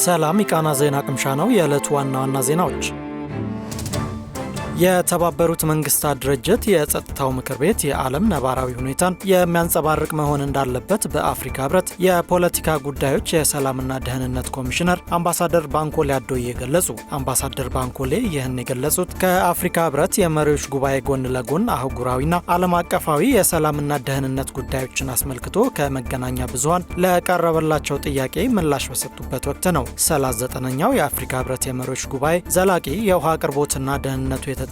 ሰላም የቃና ዜና ቅምሻ ነው። የዕለቱ ዋና ዋና ዜናዎች። የተባበሩት መንግስታት ድርጅት የጸጥታው ምክር ቤት የዓለም ነባራዊ ሁኔታን የሚያንጸባርቅ መሆን እንዳለበት በአፍሪካ ህብረት የፖለቲካ ጉዳዮች የሰላምና ደህንነት ኮሚሽነር አምባሳደር ባንኮሌ አዶዬ ገለጹ። አምባሳደር ባንኮሌ ይህን የገለጹት ከአፍሪካ ህብረት የመሪዎች ጉባኤ ጎን ለጎን አህጉራዊና ዓለም አቀፋዊ የሰላምና ደህንነት ጉዳዮችን አስመልክቶ ከመገናኛ ብዙሃን ለቀረበላቸው ጥያቄ ምላሽ በሰጡበት ወቅት ነው። 39ኛው የአፍሪካ ህብረት የመሪዎች ጉባኤ ዘላቂ የውሃ አቅርቦትና ደህንነቱ የተጠበቀ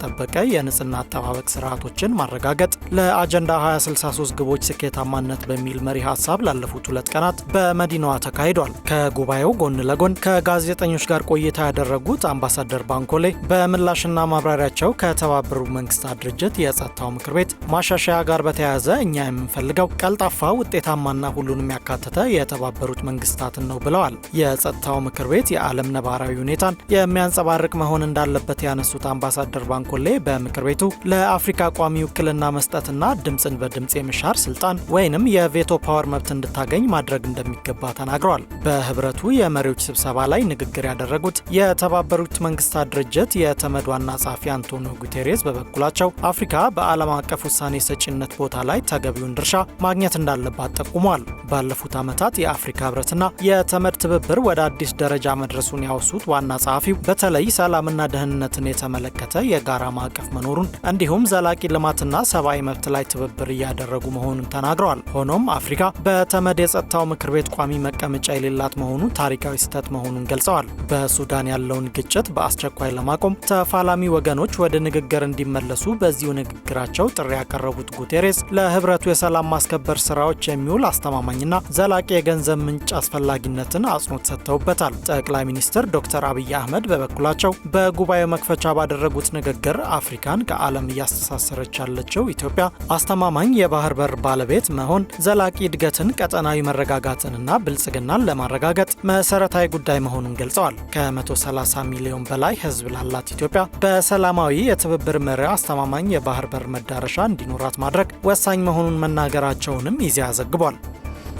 የንጽህና አጠባበቅ ስርዓቶችን ማረጋገጥ ለአጀንዳ 2063 ግቦች ስኬታማነት በሚል መሪ ሀሳብ ላለፉት 2 ቀናት በመዲናዋ ተካሂዷል። ከጉባኤው ጎን ለጎን ከጋዜጠኞች ጋር ቆይታ ያደረጉት አምባሳደር ባንኮሌ በምላሽና ማብራሪያቸው ከተባበሩት መንግስታት ድርጅት የጸጥታው ምክር ቤት ማሻሻያ ጋር በተያያዘ እኛ የምንፈልገው ቀልጣፋ፣ ውጤታማና ሁሉንም ያካተተ የተባበሩት መንግስታትን ነው ብለዋል። የጸጥታው ምክር ቤት የዓለም ነባራዊ ሁኔታን የሚያንጸባርቅ መሆን እንዳለበት ያነሱት አምባሳደር ባንኮሌ በምክር ቤቱ ለአፍሪካ ቋሚ ውክልና መስጠትና ድምፅን በድምፅ የመሻር ስልጣን ወይንም የቬቶ ፓወር መብት እንድታገኝ ማድረግ እንደሚገባ ተናግረዋል። በህብረቱ የመሪዎች ስብሰባ ላይ ንግግር ያደረጉት የተባበሩት መንግስታት ድርጅት የተመድ ዋና ጸሐፊ አንቶኒዮ ጉቴሬስ በበኩላቸው አፍሪካ በዓለም አቀፍ ውሳኔ ሰጪነት ቦታ ላይ ተገቢውን ድርሻ ማግኘት እንዳለባት ጠቁመዋል። ባለፉት ዓመታት የአፍሪካ ህብረትና የተመድ ትብብር ወደ አዲስ ደረጃ መድረሱን ያወሱት ዋና ጸሐፊው በተለይ ሰላምና ደህንነትን የተመለከተ የጋራ ማዕቀፍ መኖሩን እንዲሁም ዘላቂ ልማትና ሰብአዊ መብት ላይ ትብብር እያደረጉ መሆኑን ተናግረዋል። ሆኖም አፍሪካ በተመድ የጸጥታው ምክር ቤት ቋሚ መቀመጫ የሌላት መሆኑ ታሪካዊ ስህተት መሆኑን ገልጸዋል። በሱዳን ያለውን ግጭት በአስቸኳይ ለማቆም ተፋላሚ ወገኖች ወደ ንግግር እንዲመለሱ በዚሁ ንግግራቸው ጥሪ ያቀረቡት ጉቴሬስ ለህብረቱ የሰላም ማስከበር ስራዎች የሚውል አስተማማኝና ዘላቂ የገንዘብ ምንጭ አስፈላጊነትን አጽንኦት ሰጥተውበታል። ጠቅላይ ሚኒስትር ዶክተር አብይ አህመድ በበኩላቸው በጉባኤው መክፈቻ ባደረጉት ንግግር አፍሪካን ከዓለም እያስተሳሰረች ያለችው ኢትዮጵያ አስተማማኝ የባህር በር ባለቤት መሆን ዘላቂ እድገትን፣ ቀጠናዊ መረጋጋትንና ብልጽግናን ለማረጋገጥ መሰረታዊ ጉዳይ መሆኑን ገልጸዋል። ከ130 ሚሊዮን በላይ ህዝብ ላላት ኢትዮጵያ በሰላማዊ የትብብር መርህ አስተማማኝ የባህር በር መዳረሻ እንዲኖራት ማድረግ ወሳኝ መሆኑን መናገራቸውንም ኢዜአ ዘግቧል።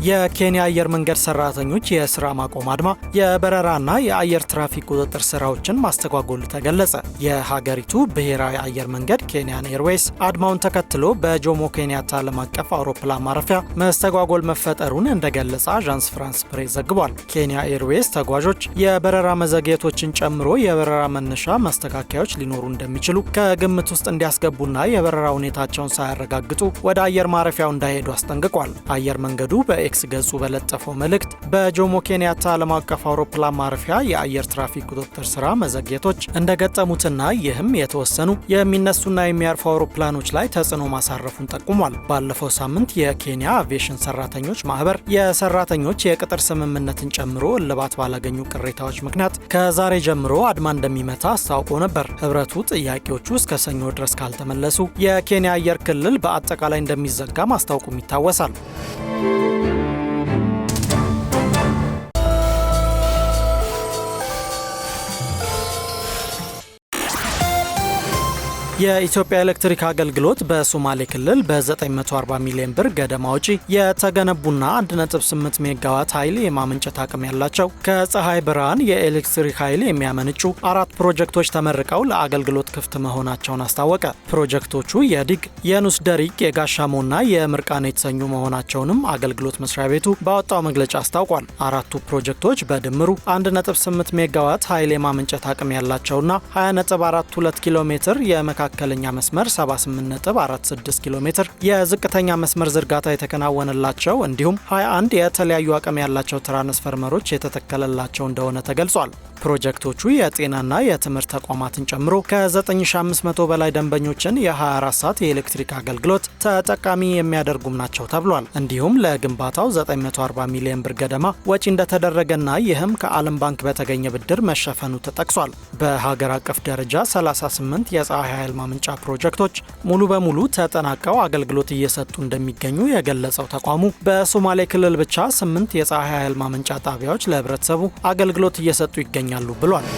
የኬንያ አየር መንገድ ሰራተኞች የስራ ማቆም አድማ የበረራና የአየር ትራፊክ ቁጥጥር ስራዎችን ማስተጓጎሉ ተገለጸ። የሀገሪቱ ብሔራዊ አየር መንገድ ኬንያን ኤርዌይስ አድማውን ተከትሎ በጆሞ ኬንያታ ዓለም አቀፍ አውሮፕላን ማረፊያ መስተጓጎል መፈጠሩን እንደገለጸ አዣንስ ፍራንስ ፕሬስ ዘግቧል። ኬንያ ኤርዌይስ ተጓዦች የበረራ መዘግየቶችን ጨምሮ የበረራ መነሻ ማስተካከያዎች ሊኖሩ እንደሚችሉ ከግምት ውስጥ እንዲያስገቡና የበረራ ሁኔታቸውን ሳያረጋግጡ ወደ አየር ማረፊያው እንዳይሄዱ አስጠንቅቋል። አየር መንገዱ በኤክስ ገጹ በለጠፈው መልእክት በጆሞ ኬንያታ ዓለም አቀፍ አውሮፕላን ማረፊያ የአየር ትራፊክ ቁጥጥር ስራ መዘግየቶች እንደገጠሙትና ይህም የተወሰኑ የሚነሱና የሚያርፉ አውሮፕላኖች ላይ ተጽዕኖ ማሳረፉን ጠቁሟል። ባለፈው ሳምንት የኬንያ አቪዬሽን ሰራተኞች ማህበር የሰራተኞች የቅጥር ስምምነትን ጨምሮ እልባት ባላገኙ ቅሬታዎች ምክንያት ከዛሬ ጀምሮ አድማ እንደሚመታ አስታውቆ ነበር። ህብረቱ ጥያቄዎቹ እስከ ሰኞ ድረስ ካልተመለሱ የኬንያ አየር ክልል በአጠቃላይ እንደሚዘጋ ማስታወቁም ይታወሳል። የኢትዮጵያ ኤሌክትሪክ አገልግሎት በሶማሌ ክልል በ940 ሚሊዮን ብር ገደማ ወጪ የተገነቡና 1.8 ሜጋዋት ኃይል የማመንጨት አቅም ያላቸው ከፀሐይ ብርሃን የኤሌክትሪክ ኃይል የሚያመነጩ 4 ፕሮጀክቶች ተመርቀው ለአገልግሎት ክፍት መሆናቸውን አስታወቀ። ፕሮጀክቶቹ የዲግ፣ የኑስ ደሪቅ፣ የጋሻሞና የምርቃን የተሰኙ መሆናቸውንም አገልግሎት መስሪያ ቤቱ ባወጣው መግለጫ አስታውቋል። 4ቱ ፕሮጀክቶች በድምሩ 1.8 ሜጋዋት ኃይል የማመንጨት አቅም ያላቸውና 20.42 ኪሎ ሜትር መካከለኛ መስመር 78.46 ኪሎ ሜትር የዝቅተኛ መስመር ዝርጋታ የተከናወነላቸው እንዲሁም 21 የተለያዩ አቅም ያላቸው ትራንስፈርመሮች የተተከለላቸው እንደሆነ ተገልጿል። ፕሮጀክቶቹ የጤናና የትምህርት ተቋማትን ጨምሮ ከ9500 በላይ ደንበኞችን የ24 ሰዓት የኤሌክትሪክ አገልግሎት ተጠቃሚ የሚያደርጉም ናቸው ተብሏል። እንዲሁም ለግንባታው 940 ሚሊዮን ብር ገደማ ወጪ እንደተደረገና ይህም ከዓለም ባንክ በተገኘ ብድር መሸፈኑ ተጠቅሷል። በሀገር አቀፍ ደረጃ 38 የፀሐይ ኃይል ማመንጫ ፕሮጀክቶች ሙሉ በሙሉ ተጠናቀው አገልግሎት እየሰጡ እንደሚገኙ የገለጸው ተቋሙ በሶማሌ ክልል ብቻ 8 የፀሐይ ኃይል ማመንጫ ጣቢያዎች ለህብረተሰቡ አገልግሎት እየሰጡ ይገኛሉ ብሏል።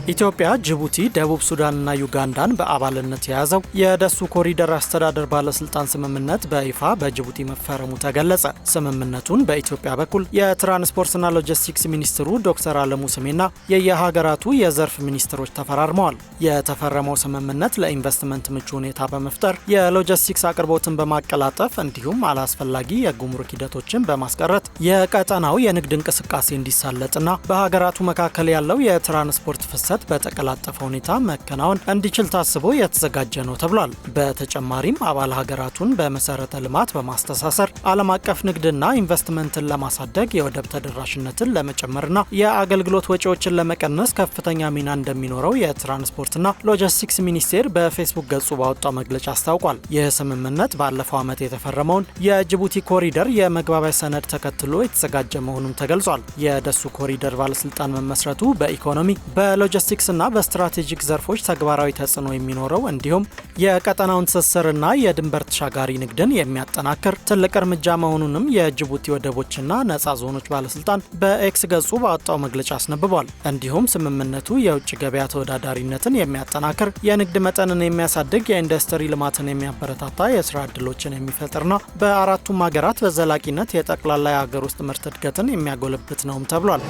ኢትዮጵያ፣ ጅቡቲ፣ ደቡብ ሱዳንና ዩጋንዳን በአባልነት የያዘው የደሱ ኮሪደር አስተዳደር ባለስልጣን ስምምነት በይፋ በጅቡቲ መፈረሙ ተገለጸ። ስምምነቱን በኢትዮጵያ በኩል የትራንስፖርትና ሎጂስቲክስ ሚኒስትሩ ዶክተር አለሙ ስሜና የየሀገራቱ የዘርፍ ሚኒስትሮች ተፈራርመዋል። የተፈረመው ስምምነት ለኢንቨስትመንት ምቹ ሁኔታ በመፍጠር የሎጂስቲክስ አቅርቦትን በማቀላጠፍ እንዲሁም አላስፈላጊ የጉምሩክ ሂደቶችን በማስቀረት የቀጠናው የንግድ እንቅስቃሴ እንዲሳለጥና በሀገራቱ መካከል ያለው የትራንስፖርት ፍሰት በተቀላጠፈ ሁኔታ መከናወን እንዲችል ታስቦ የተዘጋጀ ነው ተብሏል። በተጨማሪም አባል ሀገራቱን በመሰረተ ልማት በማስተሳሰር ዓለም አቀፍ ንግድና ኢንቨስትመንትን ለማሳደግ የወደብ ተደራሽነትን ለመጨመርና የአገልግሎት ወጪዎችን ለመቀነስ ከፍተኛ ሚና እንደሚኖረው የትራንስፖርትና ሎጂስቲክስ ሚኒስቴር በፌስቡክ ገጹ ባወጣው መግለጫ አስታውቋል። ይህ ስምምነት ባለፈው ዓመት የተፈረመውን የጅቡቲ ኮሪደር የመግባቢያ ሰነድ ተከትሎ የተዘጋጀ መሆኑም ተገልጿል። የደሱ ኮሪደር ባለስልጣን መመስረቱ በኢኮኖሚ በሎጂስቲክስና በስትራቴጂክ ዘርፎች ተግባራዊ ተጽዕኖ የሚኖረው እንዲሁም የቀጠናውን ትስስርና የድንበር ተሻጋሪ ንግድን የሚያጠናክር ትልቅ እርምጃ መሆኑንም የጅቡቲ ወደቦችና ነጻ ዞኖች ባለስልጣን በኤክስ ገጹ ባወጣው መግለጫ አስነብቧል። እንዲሁም ስምምነቱ የውጭ ገበያ ተወዳዳሪነትን የሚያጠናክር፣ የንግድ መጠንን የሚያሳድግ፣ የኢንዱስትሪ ልማትን የሚያበረታታ፣ የስራ ዕድሎችን የሚፈጥርና በአራቱም ሀገራት በዘላቂነት የጠቅላላ የሀገር ውስጥ ምርት እድገትን የሚያጎለብት ነውም ተብሏል።